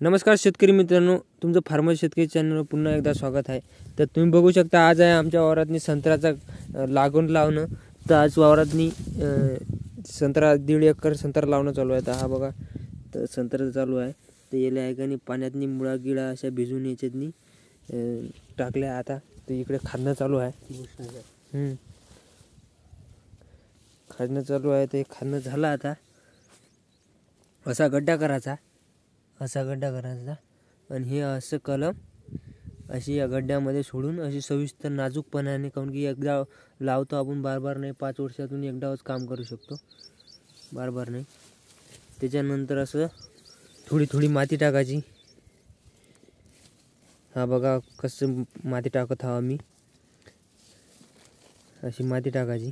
नमस्कार शेतकरी मित्रांनो, तुमचं फार्मर शेतकरी चॅनलवर पुन्हा एकदा स्वागत आहे। तर तुम्ही बघू शकता आज आहे आमच्या वावरातनी संत्र्याचा लागवड लावणं। तर आज वावरातनी संत्रा 1.5 एकर संत्रा लावणं चालू आहे। तर हा बघा, तर संत्रा चालू आहे। तर याला आहे का नाही पाण्यातनी मुळा गिळा अशा भिजून याच्यातनी टाकल्या। आता तर इकडे खाणं चालू आहे। खाणं चालू आहे। ते खाणं झालं आता असा गड्डा करायचा, आणि हे असं कलम अशी या गड्ड्यामध्ये सोडून अशी सविस्तर नाजूकपणाने, काऊन की एकदा लावतो आपण बार नाही, 5 वर्षातून एकदाच काम करू शकतो, बार नाही। त्याच्यानंतर असं थोडी माती टाकायची। हा बघा कसं माती टाकत आहो आम्ही, अशी माती टाकायची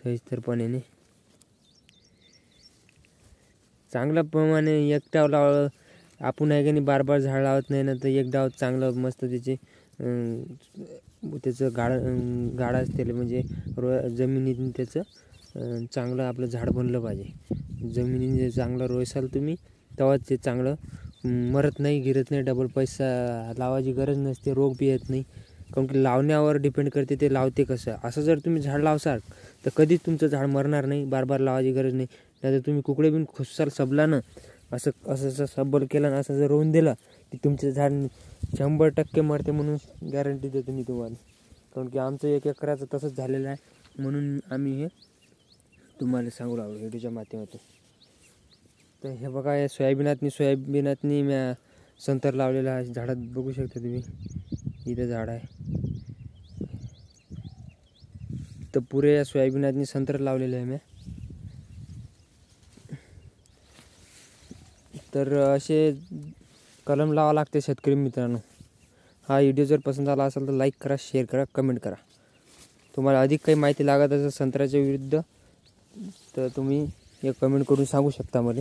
सविस्तरपणाने। चांगल्या प्रमाणे एक डाव लावलं आपण आहे की नाही, बार झाड लावत नाही ना, तर एक डाव चांगलं मस्त त्याचं गाडा असते, म्हणजे जमिनीतून त्याचं चांगलं आपलं झाड बनलं पाहिजे। जमिनीने चांगलं रोयसाल तुम्ही, तेव्हाच ते चांगलं मरत नाही, गिरत नाही, डबल पैसा लावायची गरज नसते, रोग बी येत नाही। काऊन की लावण्यावर डिपेंड करते ते लावते कसं। असं जर तुम्ही झाड लावसाल तर कधीच तुमचं झाड मरणार नाही, बार लावायची गरज नाही। नाही तर तुम्ही कुकडे बिन खुशाल सबलानं असं सबल केलं ना, असं जर रोवून दिलं की तुमचं झाड 100% मरते, म्हणून गॅरंटी देतो मी तुम्हाला। काऊन की आमचं 1 एकराचं तसंच झालेलं आहे, म्हणून आम्ही हे तुम्हाला सांगू लागलो व्हिडिओच्या माध्यमातून। तर हे बघा, या सोयाबीनातनी म्या संतर लावलेला आहे। झाडात बघू शकता तुम्ही, इथं झाड आहे। तर पुरे या सोयाबीनातनी संतर लावलेलं आहे म्या। तर असे कलम लावा लागते शेतकरी मित्रांनो। हा व्हिडिओ जर पसंत आला असेल तर लाईक करा, शेअर करा, कमेंट करा। तुम्हाला अधिक काही माहिती लागत असेल संत्र्याच्या विरुद्ध तर तुम्ही एक कमेंट करून सांगू शकता मला।